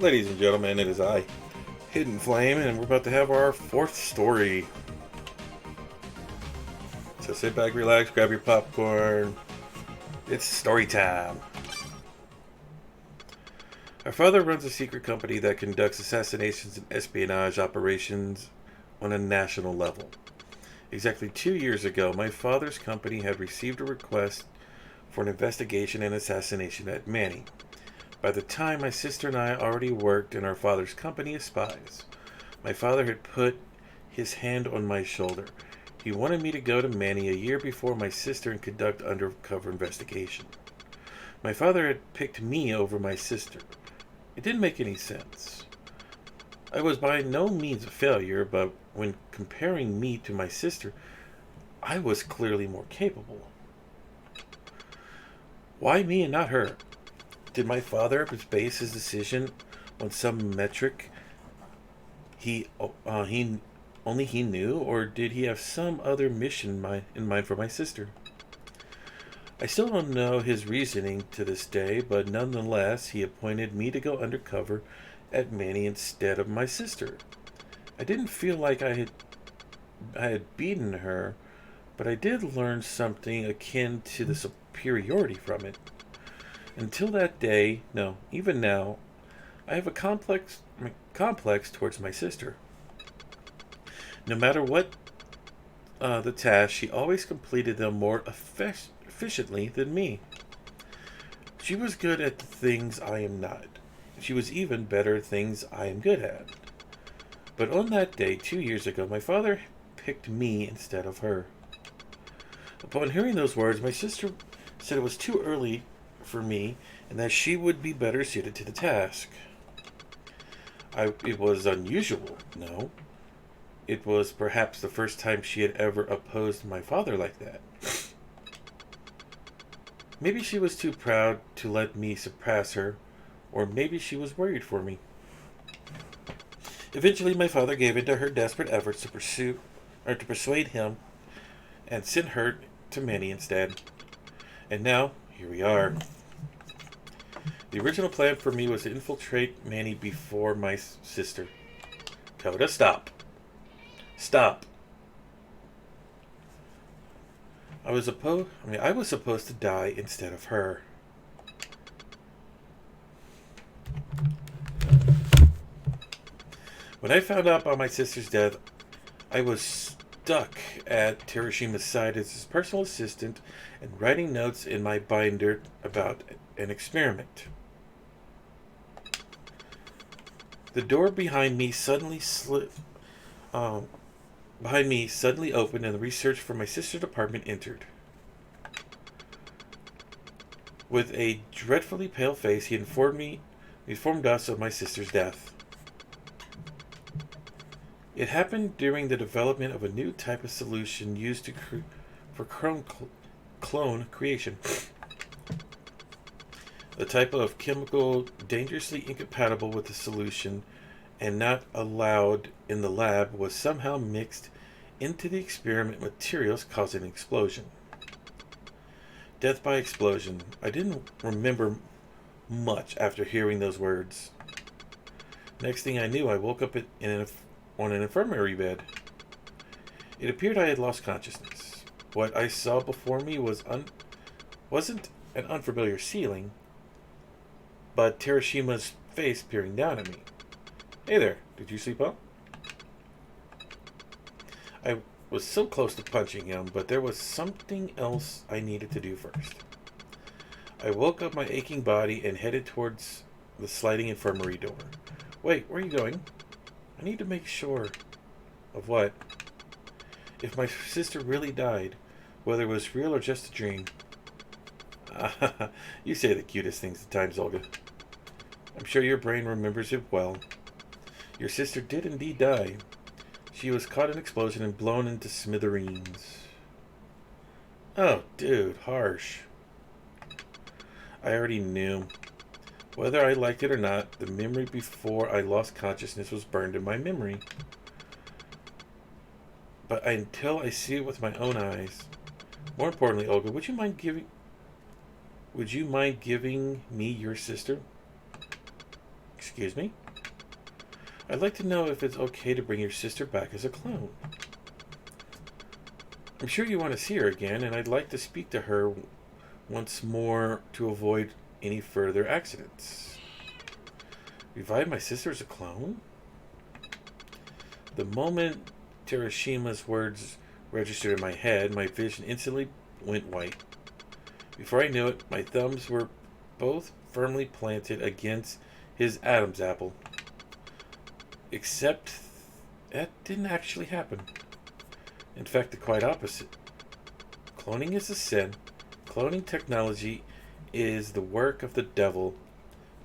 Ladies and gentlemen, it is I, Hidden Flame, and we're about to have our fourth story. So sit back, relax, grab your popcorn. It's story time. Our father runs a secret company that conducts assassinations and espionage operations on a national level. Exactly 2 years ago, my father's company had received a request for an investigation and assassination at Manny. By the time my sister and I already worked in our father's company as spies, my father had put his hand on my shoulder. He wanted me to go to Manny a year before my sister and conduct undercover investigation. My father had picked me over my sister. It didn't make any sense. I was by no means a failure, but when comparing me to my sister, I was clearly more capable. Why me and not her? Did my father base his decision on some metric he only he knew, or did he have some other mission in mind for my sister? I still don't know his reasoning to this day, but nonetheless, he appointed me to go undercover at Manny instead of my sister. I didn't feel like I had beaten her, but I did learn something akin to the superiority from it. Until that day, no, even now, I have a complex towards my sister. No matter what the task, she always completed them more efficiently than me. She was good at the things I am not. She was even better at things I am good at. But on that day, 2 years ago, my father picked me instead of her. Upon hearing those words, my sister said it was too early for me and that she would be better suited to the task. It was unusual, no. It was perhaps the first time she had ever opposed my father like that. Maybe she was too proud to let me surpass her, or maybe she was worried for me. Eventually, my father gave in to her desperate efforts to persuade him, and sent her to Manny instead. And now, here we are. The original plan for me was to infiltrate Manny before my sister. Coda, stop. Stop. I was supposed to die instead of her. When I found out about my sister's death, I was stuck at Terashima's side as his personal assistant and writing notes in my binder about an experiment. The door behind me suddenly opened and the research for my sister's department entered. With a dreadfully pale face, he informed us of my sister's death. It happened during the development of a new type of solution used for clone creation. A type of chemical dangerously incompatible with the solution and not allowed in the lab was somehow mixed into the experiment materials, causing an explosion. Death by explosion. I didn't remember much after hearing those words. Next thing I knew, I woke up on an infirmary bed. It appeared I had lost consciousness. What I saw before me wasn't an unfamiliar ceiling, but Terashima's face peering down at me. Hey there, did you sleep well? I was so close to punching him, but there was something else I needed to do first. I woke up my aching body and headed towards the sliding infirmary door. Wait, where are you going? I need to make sure. Of what? If my sister really died, whether it was real or just a dream. You say the cutest things at times, Olga. I'm sure your brain remembers it well. Your sister did indeed die. She was caught in an explosion and blown into smithereens. Oh, dude, harsh. I already knew. Whether I liked it or not, the memory before I lost consciousness was burned in my memory. But until I see it with my own eyes. More importantly, Olga, would you mind giving me your sister? Excuse me? I'd like to know if it's okay to bring your sister back as a clone. I'm sure you want to see her again, and I'd like to speak to her once more to avoid any further accidents. Revive my sister as a clone? The moment Terashima's words registered in my head, my vision instantly went white. Before I knew it, my thumbs were both firmly planted against his Adam's apple. Except that didn't actually happen. In fact, the quite opposite. Cloning is a sin. Cloning technology is the work of the devil,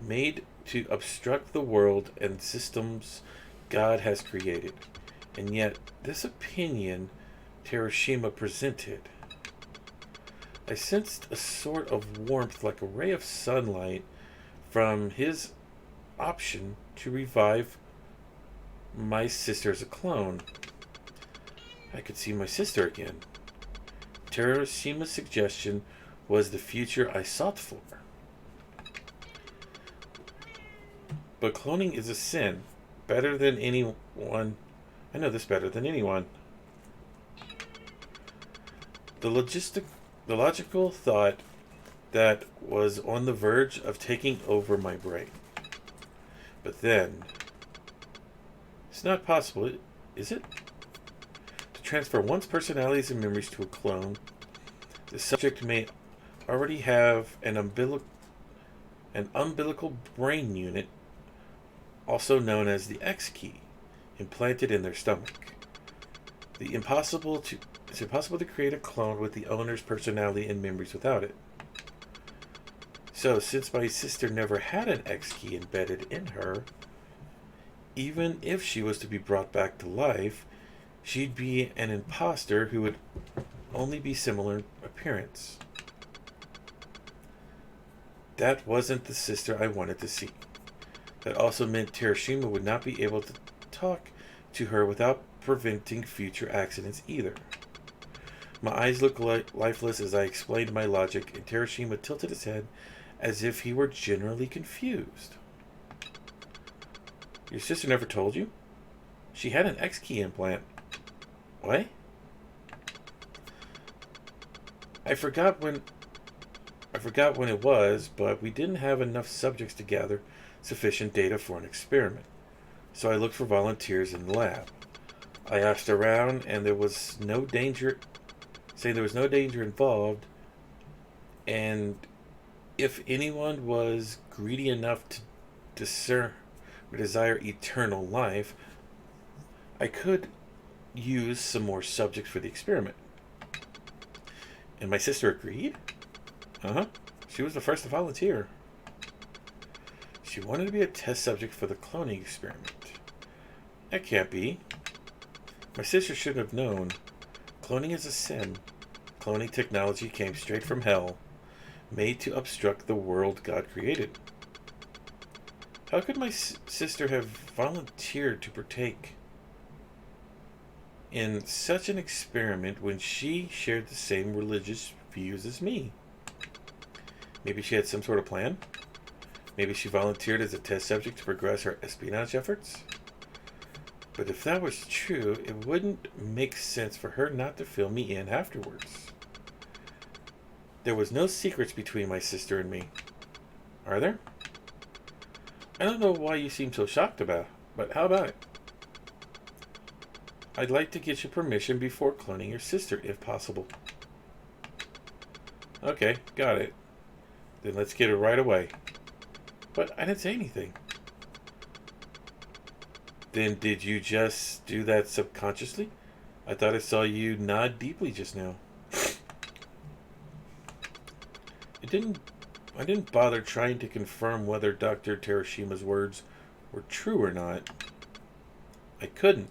made to obstruct the world and systems God has created. And yet, this opinion Terashima presented. I sensed a sort of warmth like a ray of sunlight from his option to revive my sister as a clone. I could see my sister again. Terashima's suggestion was the future I sought for. But cloning is a sin. Better than anyone. I know this better than anyone. The logical thought that was on the verge of taking over my brain. But then, it's not possible, is it? To transfer one's personalities and memories to a clone, the subject may already have an umbilical brain unit, also known as the X key, implanted in their stomach. It's impossible to create a clone with the owner's personality and memories without it. So, since my sister never had an X key embedded in her, even if she was to be brought back to life, she'd be an imposter who would only be similar in appearance. That wasn't the sister I wanted to see. That also meant Terashima would not be able to talk to her without preventing future accidents either. My eyes looked lifeless as I explained my logic, and Terashima tilted his head as if he were genuinely confused. Your sister never told you? She had an X-key implant. What? I forgot when it was, but we didn't have enough subjects to gather sufficient data for an experiment. So I looked for volunteers in the lab. I asked around, and there was no danger involved, and if anyone was greedy enough to desire eternal life, I could use some more subjects for the experiment. And my sister agreed? She was the first to volunteer. She wanted to be a test subject for the cloning experiment. That can't be. My sister should have known. Cloning is a sin. Cloning technology came straight from hell, made to obstruct the world God created. How could my sister have volunteered to partake in such an experiment when she shared the same religious views as me? Maybe she had some sort of plan? Maybe she volunteered as a test subject to progress her espionage efforts? But if that was true, it wouldn't make sense for her not to fill me in afterwards. There was no secrets between my sister and me. Are there? I don't know why you seem so shocked about, but how about it? I'd like to get your permission before cloning your sister, if possible. Okay, got it. Then let's get it right away. But I didn't say anything. Then did you just do that subconsciously? I thought I saw you nod deeply just now. I didn't bother trying to confirm whether Dr. Terashima's words were true or not. I couldn't.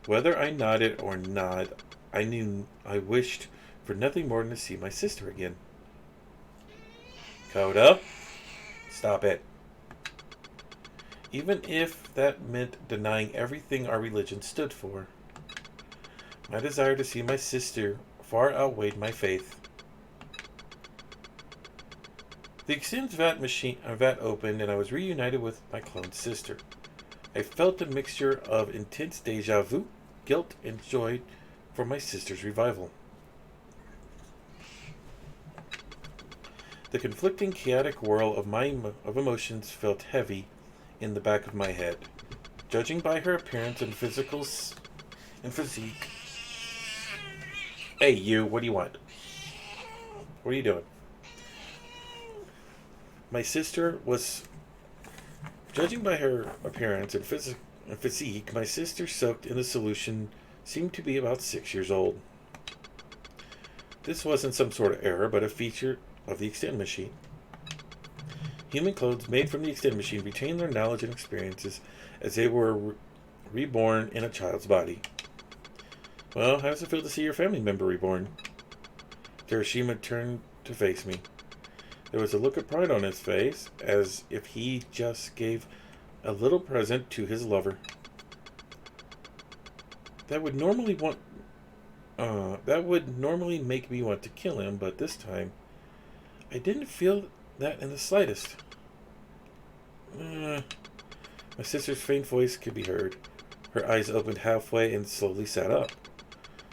Whether I nodded or not, I knew I wished for nothing more than to see my sister again. Coda, stop it. Even if that meant denying everything our religion stood for. My desire to see my sister far outweighed my faith. The extended vat opened, and I was reunited with my cloned sister. I felt a mixture of intense deja vu, guilt, and joy for my sister's revival. The conflicting, chaotic whirl of emotions felt heavy in the back of my head. Judging by her appearance and physique. Hey, you! What do you want? What are you doing? My sister was. Judging by her appearance and physique, my sister soaked in the solution seemed to be about 6 years old. This wasn't some sort of error, but a feature of the extend machine. Human clones made from the extend machine retain their knowledge and experiences as they were reborn in a child's body. Well, how does it feel to see your family member reborn? Terashima turned to face me. There was a look of pride on his face, as if he just gave a little present to his lover. That would normally make me want to kill him, but this time I didn't feel that in the slightest. My sister's faint voice could be heard. Her eyes opened halfway and slowly sat up.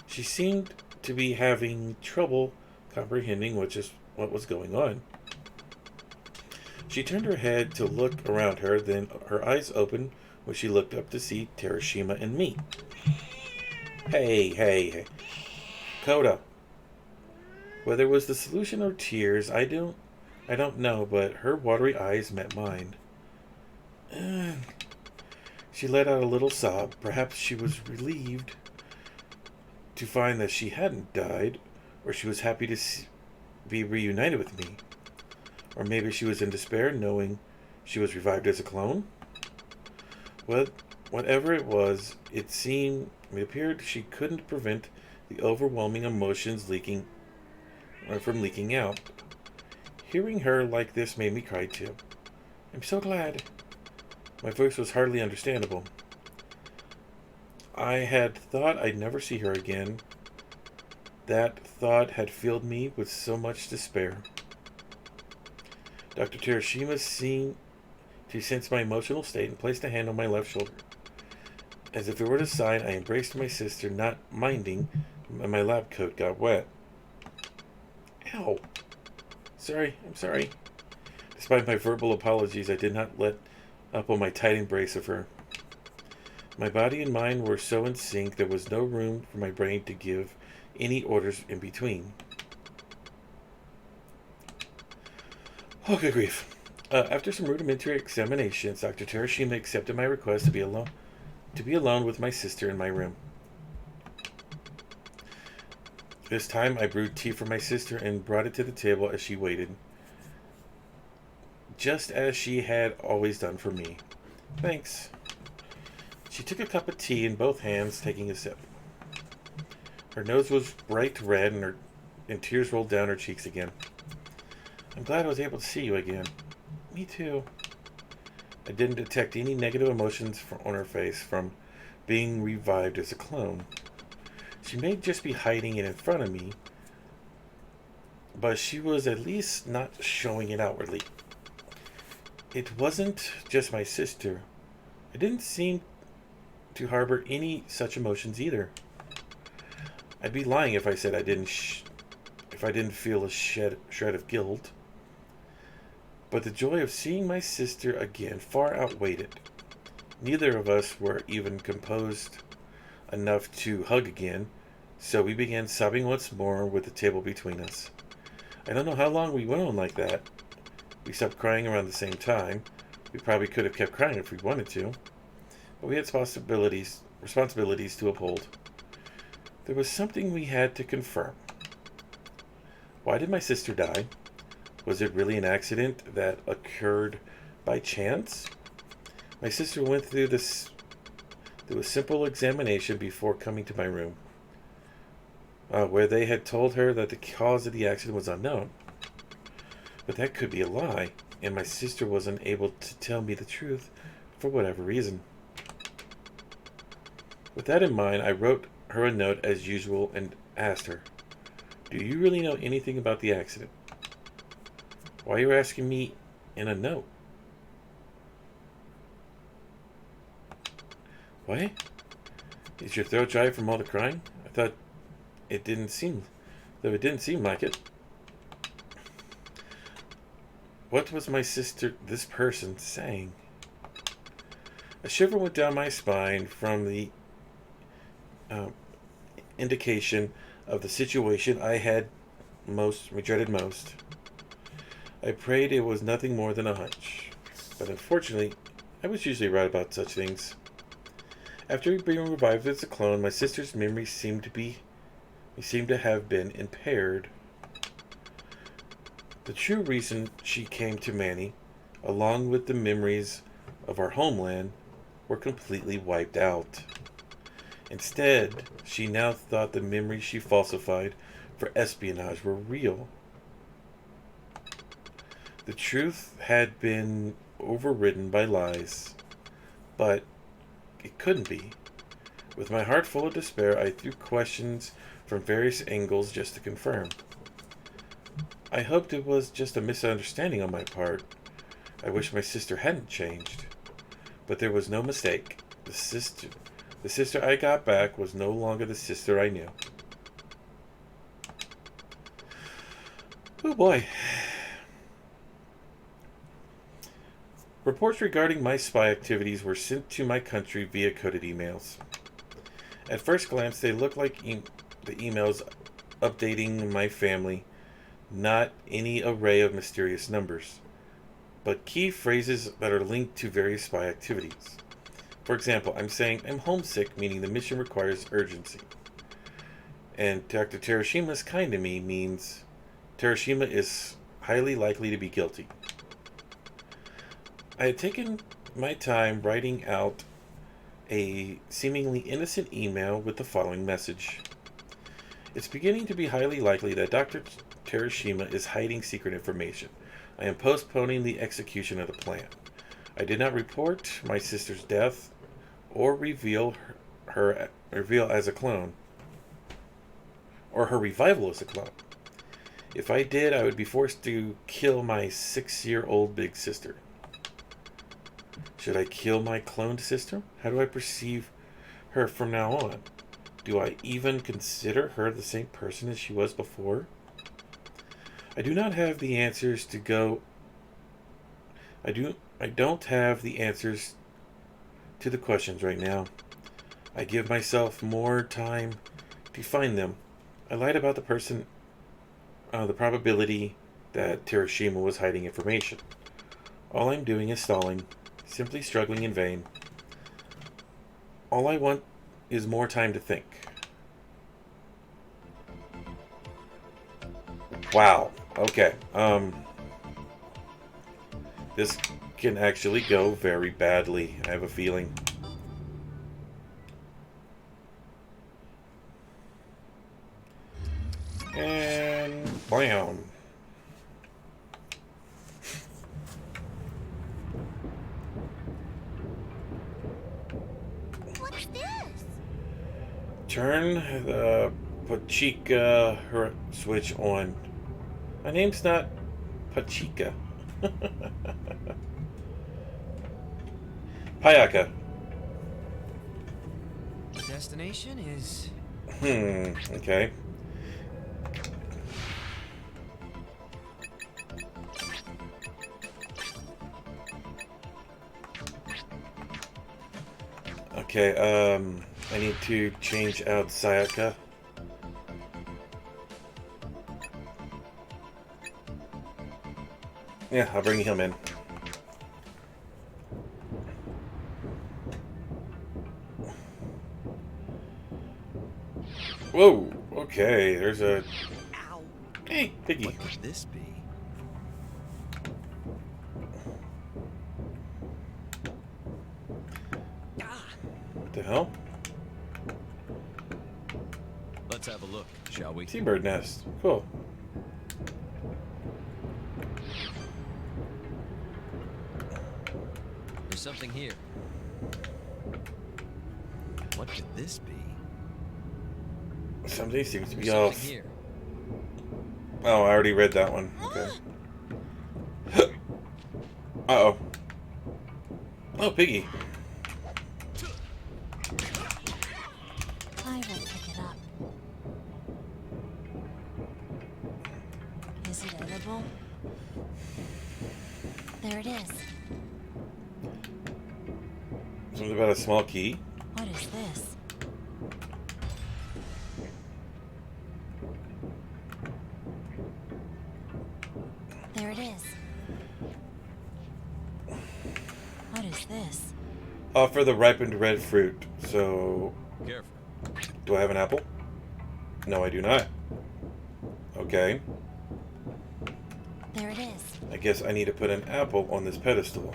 She seemed to be having trouble comprehending what was going on. She turned her head to look around her, then her eyes opened when she looked up to see Terashima and me. Hey. Coda. Whether it was the solution or tears, I don't know, but her watery eyes met mine. She let out a little sob. Perhaps she was relieved to find that she hadn't died, or she was happy to be reunited with me. Or maybe she was in despair, knowing she was revived as a clone. Well, whatever it was, it appeared she couldn't prevent the overwhelming emotions from leaking out. Hearing her like this made me cry too. I'm so glad. My voice was hardly understandable. I had thought I'd never see her again. That thought had filled me with so much despair. Dr. Terashima seemed to sense my emotional state and placed a hand on my left shoulder. As if it were a sign, I embraced my sister, not minding my lab coat got wet. Ow! I'm sorry. Despite my verbal apologies, I did not let up on my tight embrace of her. My body and mind were so in sync there was no room for my brain to give any orders in between. Oh, good grief. After some rudimentary examinations, Dr. Terashima accepted my request to be alone with my sister in my room. This time I brewed tea for my sister and brought it to the table as she waited, just as she had always done for me. Thanks. She took a cup of tea in both hands, taking a sip. Her nose was bright red and tears rolled down her cheeks again. I'm glad I was able to see you again. Me too. I didn't detect any negative emotions on her face from being revived as a clone. She may just be hiding it in front of me, but she was at least not showing it outwardly. It wasn't just my sister. I didn't seem to harbor any such emotions either. I'd be lying if I said I didn't feel a shred of guilt. But the joy of seeing my sister again far outweighed it. Neither of us were even composed enough to hug again, so we began sobbing once more with the table between us. I don't know how long we went on like that. We stopped crying around the same time. We probably could have kept crying if we wanted to, but we had responsibilities to uphold. There was something we had to confirm. Why did my sister die? Was it really an accident that occurred by chance? My sister went through a simple examination before coming to my room, where they had told her that the cause of the accident was unknown. But that could be a lie, and my sister wasn't able to tell me the truth for whatever reason. With that in mind, I wrote her a note as usual and asked her, "Do you really know anything about the accident?" Why are you asking me in a note? What? Is your throat dry from all the crying? I thought it didn't seem... Though it didn't seem like it. What was my sister, this person, saying? A shiver went down my spine from the indication of the situation I had dreaded most. I prayed it was nothing more than a hunch. But unfortunately, I was usually right about such things. After being revived as a clone, my sister's memory seemed to have been impaired. The true reason she came to Manny, along with the memories of our homeland, were completely wiped out. Instead, she now thought the memories she falsified for espionage were real. The truth had been overridden by lies, but it couldn't be. With my heart full of despair, I threw questions from various angles just to confirm. I hoped it was just a misunderstanding on my part. I wish my sister hadn't changed. But there was no mistake. The sister I got back was no longer the sister I knew. Oh boy. Reports regarding my spy activities were sent to my country via coded emails. At first glance, they looked like the emails updating my family, not any array of mysterious numbers, but key phrases that are linked to various spy activities. For example, I'm saying I'm homesick, meaning the mission requires urgency. And Dr. Terashima's kind to me means Terashima is highly likely to be guilty. I had taken my time writing out a seemingly innocent email with the following message. It's beginning to be highly likely that Dr. Terashima is hiding secret information. I am postponing the execution of the plan. I did not report my sister's death or reveal as a clone, or her revival as a clone. If I did, I would be forced to kill my 6-year-old big sister. Should I kill my cloned sister? How do I perceive her from now on? Do I even consider her the same person as she was before? I do not have the answers to go. I don't have the answers to the questions right now. I give myself more time to find them. I lied about the probability that Terashima was hiding information. All I'm doing is stalling, simply struggling in vain. All I want is more time to think. Wow. Okay. This can actually go very badly. I have a feeling. And blam. What's this? Turn the Pachika switch on. My name's not Pachika. Payaka. The destination is... Okay. Okay, I need to change out Sayaka. Yeah, I'll bring him in. Whoa, okay, there's a... Ow. Hey, piggy. What could this be? What the hell? Let's have a look, shall we? Seabird nest. Cool. There's something here. What could this be? Something seems to be There's off. something here. Oh, I already read that one. Okay. Uh-oh. Oh, Piggy. I will pick it up. Is it edible? There it is. Something about a small key. What is this? There it is. What is this? Offer the ripened red fruit. So, Careful. do I have an apple? No, I do not. Okay. There it is. I guess I need to put an apple on this pedestal.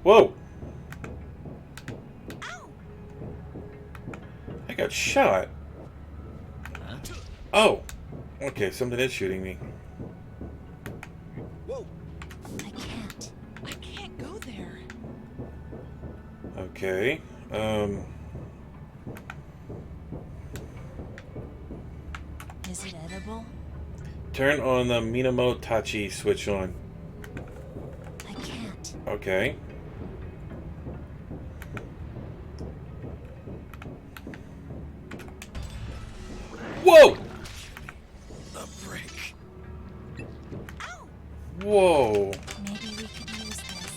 Whoa! Ow! I got shot. Huh? Oh! Okay, something is shooting me. Whoa. I can't. I can't go there. Okay. Is it edible? Turn on the Minamotachi switch on. I can't. Okay. Whoa! The brick. Ow! Whoa! Maybe we could use this.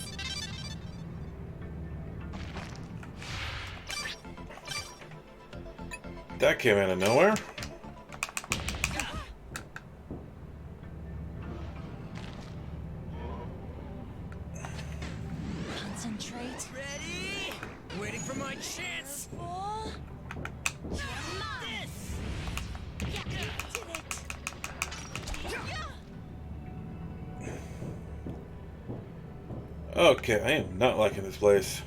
That came out of nowhere. Concentrate. Ready? Waiting for my chance. Full. This. Yeah, I did it. Okay, I am not liking this place.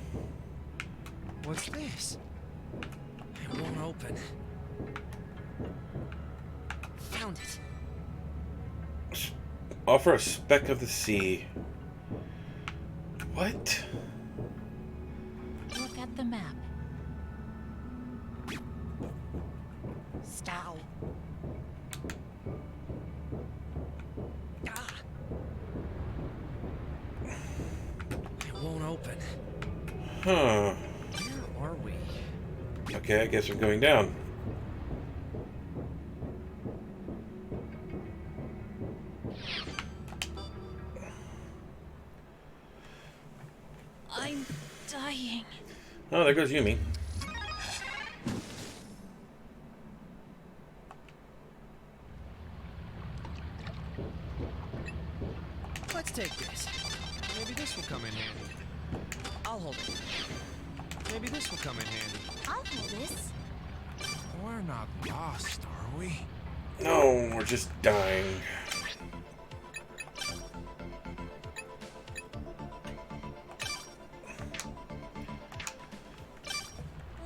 What's this? It won't open. Found it. Offer a speck of the sea. What? Look at the map. Stow. Ah. It won't open. Huh. Where are we? Okay, I guess I'm going down. I'm dying. Oh, there goes Yumi. Let's take this. Maybe this will come in handy. I'll hold it. Maybe this will come in handy. I'll hold this. We're not lost, are we? No, we're just dying.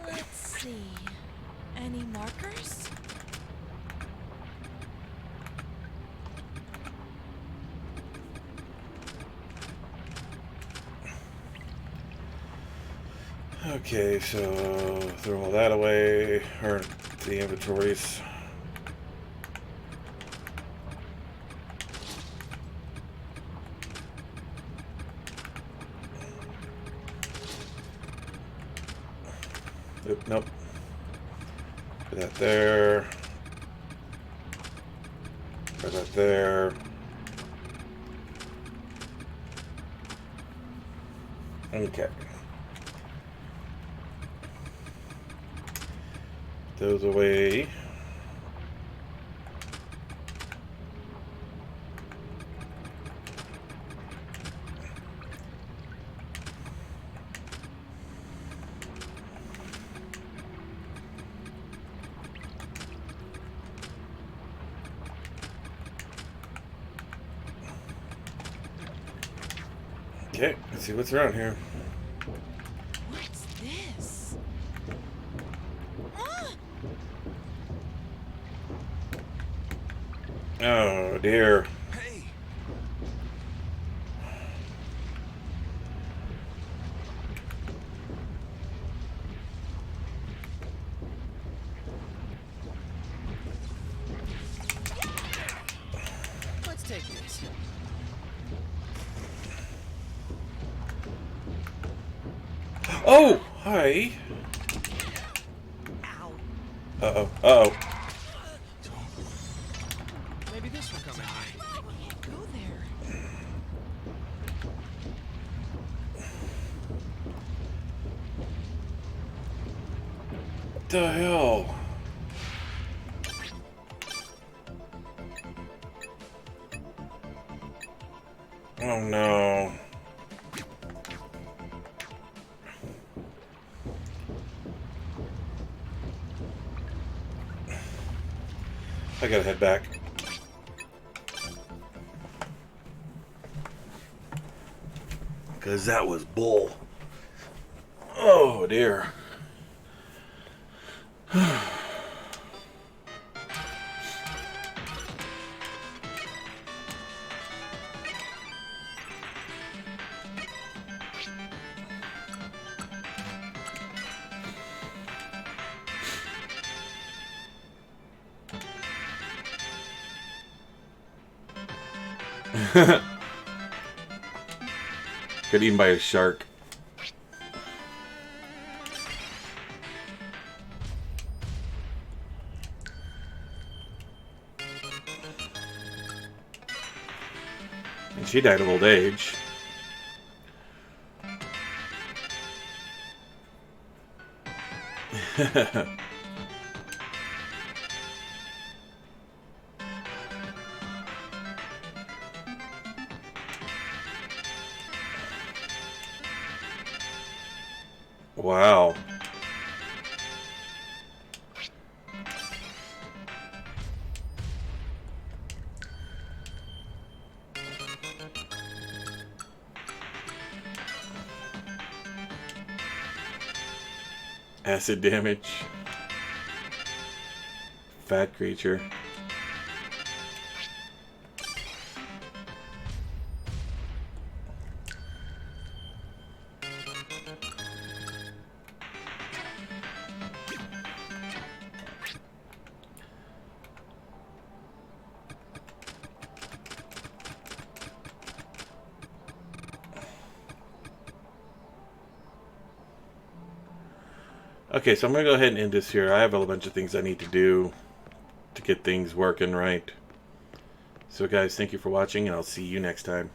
Let's see. Any markers? Okay, so throw all that away, or the inventories. Oop, nope. Put that there. Put that there. Okay. Those away. Okay, let's see what's around here. What's this? Ah! Oh dear. Hey! Let's take this. Oh, hi. Ow. Uh-oh. Uh-oh. Maybe this will come in handy. I can't go there. What the hell? Oh no. I gotta head back. Because that was bull. Oh dear. Got eaten by a shark. And she died of old age. Wow. Acid damage. Fat creature. Okay, so I'm going to go ahead and end this here. I have a bunch of things I need to do to get things working right. So guys, thank you for watching, and I'll see you next time.